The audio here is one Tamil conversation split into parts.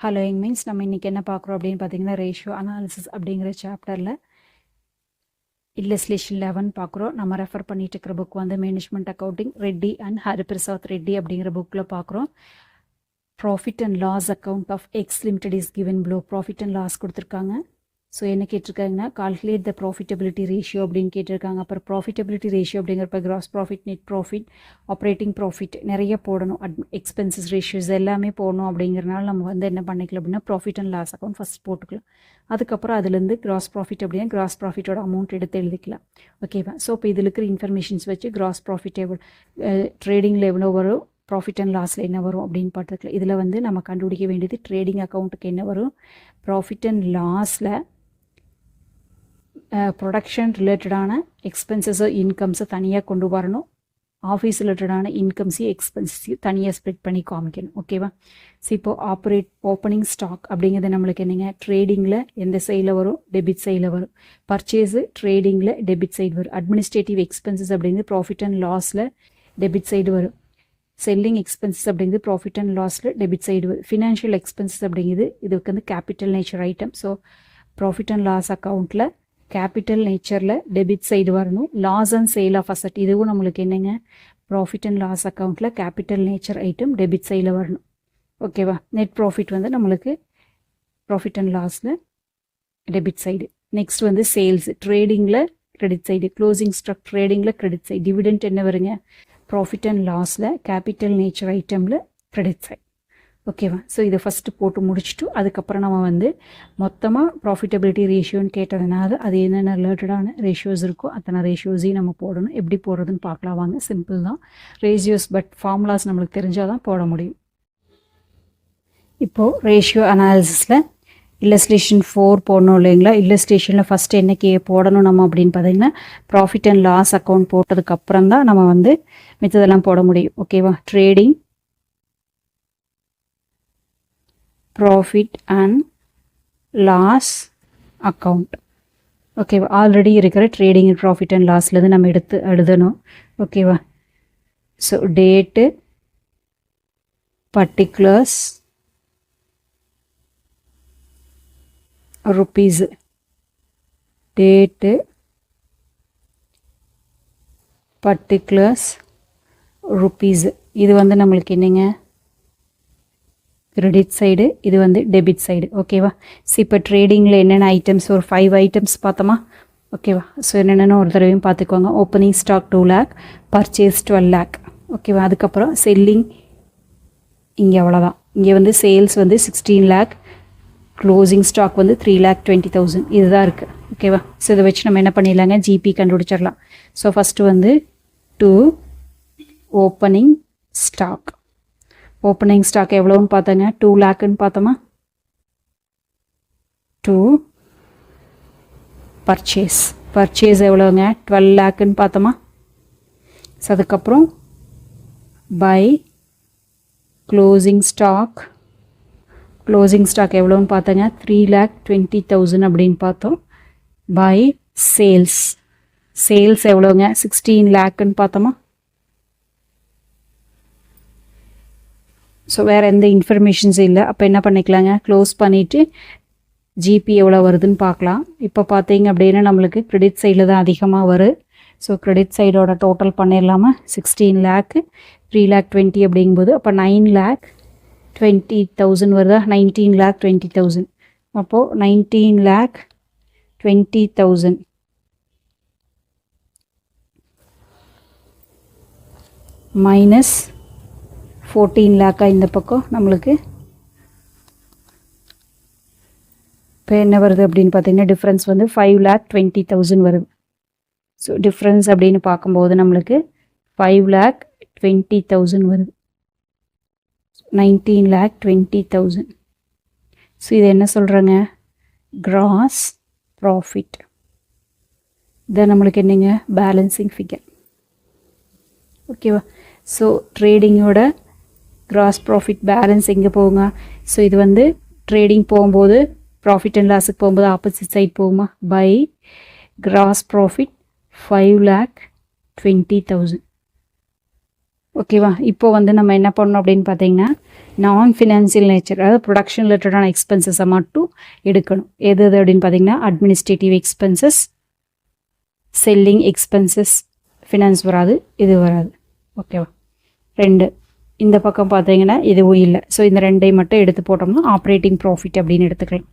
ஹலோ மீன்ஸ் நம்ம இன்றைக்கி என்ன பார்க்குறோம் அப்படின்னு பார்த்தீங்கன்னா ரேஷியோ அனாலிசிஸ் அப்படிங்கிற சாப்டரில் இல்லஸ்லேஷன் 11 பார்க்குறோம். நம்ம ரெஃபர் பண்ணிட்டு இருக்கிற புக் வந்து management accounting Reddy and Hariprasad Reddy அப்படிங்கிற புக்கில் பார்க்குறோம். Profit and loss account of X limited is given below. Profit and loss கொடுத்துருக்காங்க. ஸோ என்ன கேட்டிருக்காங்கன்னா கால்குலேட் த ப்ராஃபிட்டபிலிட்டி ரேஷியோ அப்படின்னு கேட்டிருக்காங்க. அப்புறம் ப்ராஃபிட்டபிலிட்டி ரேஷியோ அப்படிங்கிறப்ப gross profit, net profit, operating profit நிறைய போடணும். எக்ஸ்பென்சஸ் ரேஷியோஸ் எல்லாமே போடணும். அப்படிங்கிறனால நம்ம வந்து என்ன பண்ணிக்கலாம் அப்படின்னா profit and loss account first போட்டுக்கலாம். அதுக்கப்புறம் அதுலேருந்து கிராஸ் ப்ராஃபிட் அப்படின்னா கிராஸ் ப்ராஃபிட்டோட அமௌண்ட் எடுத்து எழுதிக்கலாம். ஓகேவா? ஸோ இப்போ இதில் இருக்கிற இன்ஃபர்மேஷன்ஸ் வச்சு கிராஸ் ப்ராஃபிட் எவ்வளோ, ட்ரேடிங்கில் எவ்வளோ வரும், ப்ராஃபிட் அண்ட் லாஸில் என்ன வரும் அப்படின்னு பார்த்துக்கலாம். இதில் வந்து நம்ம கண்டுபிடிக்க வேண்டியது ட்ரேடிங் அக்கௌண்ட்டுக்கு என்ன வரும், ப்ராஃபிட் அண்ட் லாஸில் ப்ரொடக்ஷன் ரிலேட்டடான எக்ஸ்பென்சஸோ இன்கம்ஸை தனியாக கொண்டு வரணும். ஆஃபீஸ் ரிலேட்டடான இன்கம்ஸையும் எக்ஸ்பென்சஸையும் தனியாக ஸ்ப்ளிட் பண்ணி காமிக்கணும். ஓகேவா? ஸோ இப்போது ஓப்பனிங் ஸ்டாக் அப்படிங்கிறது நம்மளுக்கு என்னங்க, ட்ரேடிங்கில் எந்த சைடில் வரும், டெபிட் சைடில் வரும். பர்ச்சேஸு ட்ரேடிங்கில் டெபிட் சைடு வரும். அட்மினிஸ்ட்ரேட்டிவ் எக்ஸ்பென்சஸ் அப்படிங்கிறது ப்ராஃபிட் அண்ட் லாஸில் டெபிட் சைடு வரும். செல்லிங் எக்ஸ்பென்சஸ் அப்படிங்கிறது ப்ராஃபிட் அண்ட் லாஸில் டெபிட் சைடு வரும். ஃபினான்ஷியல் எக்ஸ்பென்சஸ் அப்படிங்கிறது இதுக்கு வந்து capital nature item. So profit and loss அக்கௌண்ட்டில் கேபிட்டல் நேச்சரில் டெபிட் சைடு வரணும். Loss and sale of asset இதுவும் நம்மளுக்கு என்னங்க, ப்ராஃபிட் அண்ட் லாஸ் அக்கௌண்ட்டில் கேபிட்டல் நேச்சர் ஐட்டம் டெபிட் சைடில் வரணும். ஓகேவா? நெட் ப்ராஃபிட் வந்து நம்மளுக்கு ப்ராஃபிட் அண்ட் லாஸில் டெபிட் சைடு. நெக்ஸ்ட் வந்து சேல்ஸ் ட்ரேடிங்கில் கிரெடிட் சைடு. க்ளோசிங் ஸ்டாக் ட்ரேடிங்கில் கிரெடிட் சைடு. டிவிடெண்ட் என்ன வருங்க, ப்ராஃபிட் அண்ட் லாஸில் கேபிட்டல் நேச்சர் ஐட்டமில் கிரெடிட் சைடு. ஓகேவா? ஸோ இதை ஃபஸ்ட்டு போட்டு முடிச்சுட்டு அதுக்கப்புறம் நம்ம வந்து மொத்தமாக ப்ராஃபிட்டபிலிட்டி ரேஷியோன்னு கேட்டதுனால அது என்னென்ன ரிலேட்டடான ரேஷியோஸ் இருக்கோ அத்தனை ரேஷியோஸையும் நம்ம போடணும். எப்படி போடுறதுன்னு பார்க்கலாம் வாங்க. சிம்பிள் தான் ரேஷியோஸ், பட் ஃபார்முலாஸ் நம்மளுக்கு தெரிஞ்சால் தான் போட முடியும். இப்போது ரேஷியோ அனாலிசிஸில் இல்லஸ்ட்ரேஷன் 4 போடணும் இல்லைங்களா? இல்லஸ்ட்ரேஷனில் ஃபஸ்ட்டு என்ன போடணும் நம்ம அப்படின்னு பார்த்தீங்கன்னா ப்ராஃபிட் அண்ட் லாஸ் அக்கௌண்ட் போட்டதுக்கப்புறம் தான் நம்ம வந்து மித்ததெல்லாம் போட முடியும். ஓகேவா? Trading profit and loss account. ஓகேவா? ஆல்ரெடி இருக்கிற ட்ரேடிங் அண்ட் ப்ராஃபிட் அண்ட் லாஸ்லேருந்து நம்ம எடுத்து எழுதணும். ஓகேவா? So date, particulars, rupees, date, particulars, rupees. இது வந்து நம்மளுக்கு என்னங்க, கிரெடிட் சைடு. இது வந்து டெபிட் சைடு. ஓகேவா? ஸோ இப்போ ட்ரேடிங்கில் என்னென்ன ஐட்டம்ஸ், ஒரு 5 ஐட்டம்ஸ் பார்த்தோமா? ஓகேவா? ஸோ என்னென்னு ஒரு தடவையும் பார்த்துக்கோங்க. Opening stock 2 lakh, purchase 12 lakh. ஓகேவா? அதுக்கப்புறம் செல்லிங் இங்கே அவ்வளோதான். இங்கே வந்து சேல்ஸ் வந்து 16 lakh, க்ளோசிங் ஸ்டாக் வந்து 3,20,000 இதுதான் இருக்குது. ஓகேவா? ஸோ இதை வச்சு நம்ம என்ன பண்ணிடலாங்க, ஜிபி கண்டுபிடிச்சிடலாம். ஸோ ஃபஸ்ட்டு வந்து ஓப்பனிங் ஸ்டாக். ஓப்பனிங் ஸ்டாக் எவ்வளோன்னு பார்த்தாங்க, 2 lakhன்னு பார்த்தோமா? பர்ச்சேஸ் எவ்வளோங்க, 12 lakhன்னு பார்த்தோமா? ஸோ அதுக்கப்புறம் பை க்ளோசிங் ஸ்டாக் எவ்வளோன்னு பார்த்தாங்க, 3,20,000 அப்படின்னு பார்த்தோம். பை சேல்ஸ் எவ்வளோங்க, 16 lakhன்னு பார்த்தோமா? ஸோ வேறு எந்த இன்ஃபர்மேஷன்ஸ் இல்லை. அப்போ என்ன பண்ணிக்கலாங்க, க்ளோஸ் பண்ணிவிட்டு ஜிபி எவ்வளோ வருதுன்னு பார்க்கலாம். இப்போ பார்த்தீங்க அப்படின்னா நம்மளுக்கு கிரெடிட் சைடில் தான் அதிகமாக வரும். ஸோ கிரெடிட் சைடோட டோட்டல் பண்ணிடலாமா, 16 lakh, 3,20,000 அப்படிங்கும்போது அப்போ 9,20,000 வருதா, 19,20,000. அப்போது 19,20,000 மைனஸ் 14 lakh இந்த பக்கம் நம்மளுக்கு இப்போ என்ன வருது அப்படின்னு பார்த்தீங்கன்னா டிஃப்ரென்ஸ் வந்து 5,20,000 வருது. ஸோ டிஃப்ரென்ஸ் அப்படின்னு பார்க்கும்போது நம்மளுக்கு 5,20,000 வருது. 19,20,000. ஸோ இது என்ன சொல்கிறாங்க, கிராஸ் ப்ராஃபிட். இதான் நம்மளுக்கு என்னங்க, பேலன்சிங் ஃபிகர். ஓகேவா? ஸோ ட்ரேடிங்கோட கிராஸ் ப்ராஃபிட் பேலன்ஸ் எங்கே போகுங்க? ஸோ இது வந்து ட்ரேடிங் போகும்போது ப்ராஃபிட் அண்ட் லாஸுக்கு போகும்போது ஆப்போசிட் சைட் போகுமா, பை கிராஸ் ப்ராஃபிட் 5,20,000. ஓகேவா? இப்போ வந்து நம்ம என்ன பண்ணணும் அப்படின்னு பார்த்தீங்கன்னா நான் ஃபினான்சியல் நேச்சர், அதாவது ப்ரொடக்ஷன் ரிலேட்டடான எக்ஸ்பென்சஸை மட்டும் எடுக்கணும். எது அப்படின்னு பார்த்தீங்கன்னா administrative expenses, selling expenses, finance வராது, இது வராது. ஓகேவா? 2 இந்த பக்கம் பார்த்தீங்கன்னா இதுவும் இல்லை. ஸோ இந்த 2ஐயும் மட்டும் எடுத்து போட்டோம்னா ஆப்ரேட்டிங் ப்ராஃபிட் அப்படின்னு எடுத்துக்கலாம்.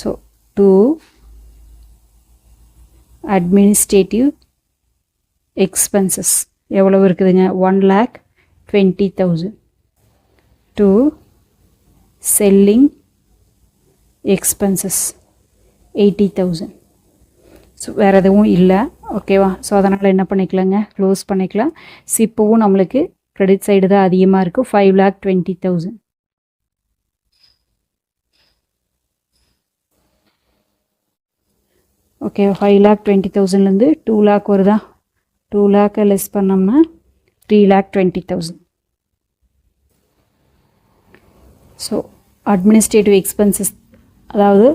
ஸோ 2 அட்மினிஸ்ட்ரேட்டிவ் எக்ஸ்பென்சஸ் எவ்வளவு இருக்குதுங்க? 1,20,000. 2 செல்லிங் எக்ஸ்பென்சஸ் 80,000. ஸோ வேறு எதுவும் இல்லை. ஓகேவா? ஸோ அதனால் என்ன பண்ணிக்கலாங்க, க்ளோஸ் பண்ணிக்கலாம். ஸோ இப்போவும் நம்மளுக்கு கிரெடிட் சைடு தான் அதிகமாக இருக்குது, 5,20,000. ஓகே, 5,20,000லேருந்து 2 lakh வருதா? 2 lakh லெஸ் பண்ணோம்னா 3,20,000. ஸோ அட்மினிஸ்ட்ரேட்டிவ் எக்ஸ்பென்சஸ், அதாவது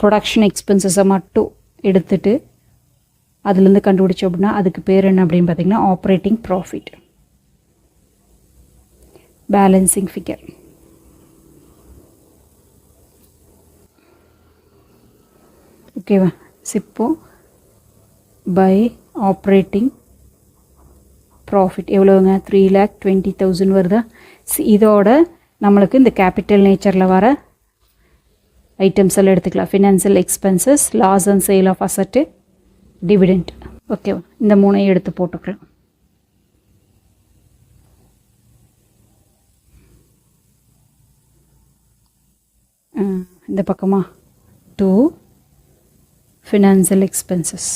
ப்ரொடக்ஷன் எக்ஸ்பென்சஸை மட்டும் எடுத்துட்டு அதுலேருந்து கண்டுபிடிச்சோம் அப்படின்னா அதுக்கு பேர் என்ன அப்படின்னு பார்த்தீங்கன்னா ஆப்ரேட்டிங் ப்ராஃபிட். Balancing figure. ஓகேவா? இப்போ பை ஆப்ரேட்டிங் ப்ராஃபிட் எவ்வளோங்க? 3,20,000 வருதா? இதோட நம்மளுக்கு இந்த கேபிட்டல் நேச்சரில் வர ஐட்டம்ஸ் எல்லாம் எடுத்துக்கலாம். Financial expenses, loss and sale of asset, dividend. ஓகேவா? இந்த 3ஐயும் எடுத்து போட்டுக்கலாம். இந்த பக்கமா 2 ஃபினான்சியல் எக்ஸ்பென்சஸ்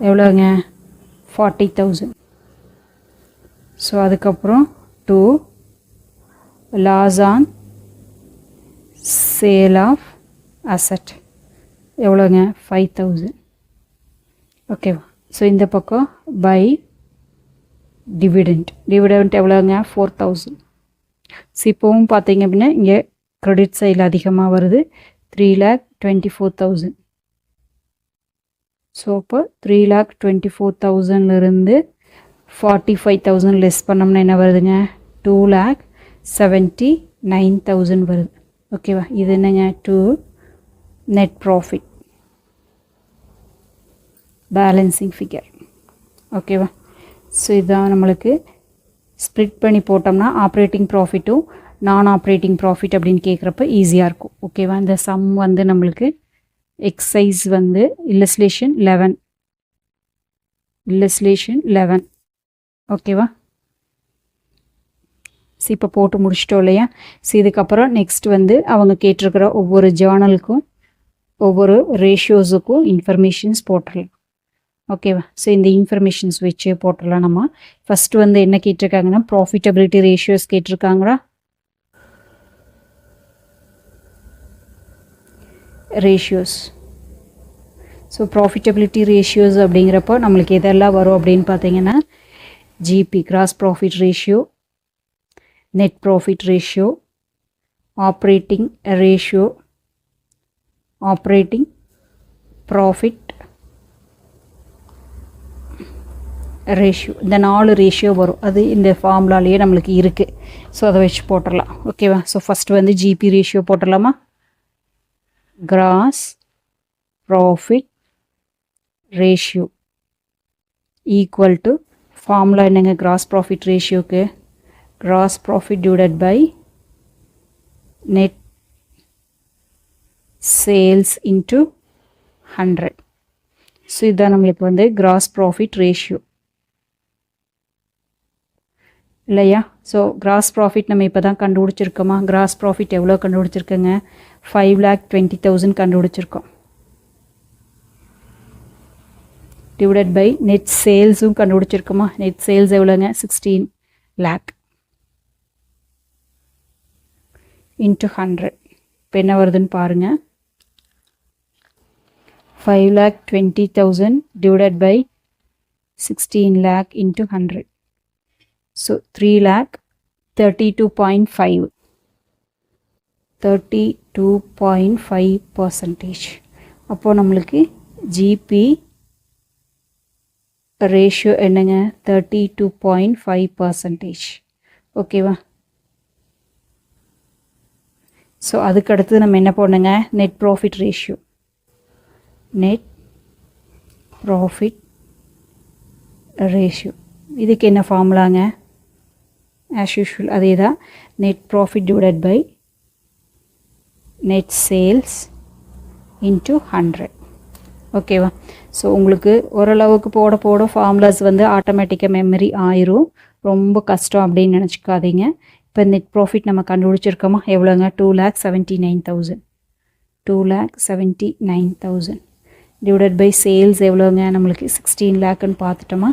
எவ்வளோங்க? 40,000. ஸோ அதுக்கப்புறம் 2 loss on sale of asset எவ்வளோங்க? 5,000. ஓகேவா? ஸோ இந்த பக்கம் பை டிவிடெண்ட் எவ்வளோங்க? 4,000. ஸோ இப்போவும் பார்த்தீங்க அப்படின்னா இங்கே கிரெடிட் சைடில் அதிகமாக வருது, 3,24,000. ஸோ இப்போ 3,24,000லேருந்து 45,000 லெஸ் பண்ணோம்னா என்ன வருதுங்க? 2,79,000 வருது. ஓகேவா? இது என்னங்க? 2 நெட் ப்ராஃபிட், பேலன்சிங் ஃபிகர். ஓகேவா? ஸோ இதுதான் நம்மளுக்கு ஸ்ப்ளிட் பண்ணி போட்டோம்னா ஆப்ரேட்டிங் ப்ராஃபிட்டும் நான் ஆப்ரேட்டிங் ப்ராஃபிட் அப்படின்னு கேட்குறப்ப ஈஸியாக இருக்கும். ஓகேவா? இந்த சம் வந்து நம்மளுக்கு எக்ஸசைஸ் வந்து இல்லஸ்ட்ரேஷன் 11. ஓகேவா? ஸோ இப்போ போட்டு முடிச்சிட்டோம் இல்லையா? ஸோ இதுக்கப்புறம் நெக்ஸ்ட் வந்து அவங்க கேட்டிருக்கிற ஒவ்வொரு ஜேர்னலுக்கும் ஒவ்வொரு ரேஷியோஸுக்கும் இன்ஃபர்மேஷன்ஸ் போட்டுடலாம். ஓகேவா? ஸோ இந்த இன்ஃபர்மேஷன்ஸ் வச்சு போட்டுடலாம். நம்ம ஃபஸ்ட்டு வந்து என்ன கேட்டிருக்காங்கன்னா ப்ராஃபிட்டபிலிட்டி ரேஷியோஸ் கேட்டிருக்காங்களா? ரேஷியோஸ். ஸோ ப்ராஃபிட்டபிலிட்டி ரேஷியோஸ் அப்படிங்கிறப்போ நம்மளுக்கு எதெல்லாம் வரும் அப்படின்னு பார்த்தீங்கன்னா GP, gross profit ratio, net profit ratio, operating ratio, operating profit ratio. இந்த 4 ரேஷியோ வரும். அது இந்த ஃபார்முலாலேயே நம்மளுக்கு இருக்குது. ஸோ அதை வச்சு போட்டுடலாம். ஓகேவா? ஸோ ஃபஸ்ட்டு வந்து ஜிபி ரேஷியோ போட்டுடலாமா? Gross profit ratio equal to formula என்னங்க? கிராஸ் ப்ராஃபிட் ரேஷியோக்கு gross profit divided by net sales into 100. So இதுதான் நம்மளுக்கு வந்து கிராஸ் ப்ராஃபிட் ரேஷியோ இல்லையா? ஸோ கிராஸ் ப்ராஃபிட் நம்ம இப்போ தான் கண்டுபிடிச்சிருக்கோமா? கிராஸ் ப்ராஃபிட் எவ்வளோ கண்டுபிடிச்சிருக்கோங்க? 5,20,000 கண்டுபிடிச்சிருக்கோம். டிவைடட் பை நெட் சேல்ஸும் கண்டுபிடிச்சிருக்கோமா? நெட் சேல்ஸ் எவ்வளோங்க? 16 lakh இன்ட்டு 100. இப்போ என்ன வருதுன்னு பாருங்கள். 5,20,000 divided by 16 lakh into 100. So 3,32.5. 32.5%. அப்போ நம்மளுக்கு GP ரேஷியோ என்னங்க 32.5%. ஓகேவா? ஸோ அதுக்கு அடுத்து நம்ம என்ன பண்ணுங்க, net profit ratio. Net profit ratio இதுக்கு என்ன ஃபார்முலாங்க? ஆஸ் யூஷுவல் அதே தான், net profit divided by net sales into 100. ஓகேவா? ஸோ உங்களுக்கு ஓரளவுக்கு போட போட ஃபார்முலாஸ் வந்து ஆட்டோமேட்டிக்காக மெமரி ஆயிரும். ரொம்ப கஷ்டம் அப்படின்னு நினச்சிக்காதீங்க. இப்போ நெட் ப்ராஃபிட் நம்ம கண்டுபிடிச்சிருக்கோமா? எவ்வளோங்க? 2,79,000. 2,79,000 டிவைடட் பை சேல்ஸ் எவ்வளோங்க? நம்மளுக்கு 16 லேக்குன்னு பார்த்துட்டோமா?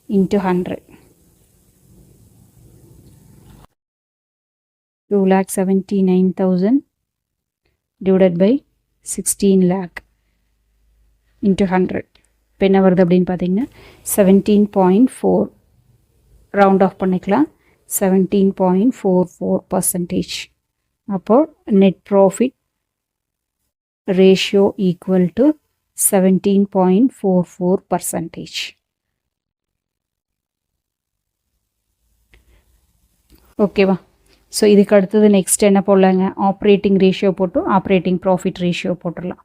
Into 100. 2,79,000 divided by 16 lakh into 100. இப்போ என்ன வருது அப்படின்னு பார்த்தீங்கன்னா 17.4 ரவுண்ட் ஆஃப் பண்ணிக்கலாம். 17.44%. அப்போ net profit ratio equal to 17.44%. ஓகேவா? ஸோ இதுக்கு அடுத்தது நெக்ஸ்ட் என்ன போடலாங்க? ஆப்ரேட்டிங் ரேஷியோ போட்டு ஆப்ரேட்டிங் ப்ராஃபிட் ரேஷியோ போட்டுடலாம்.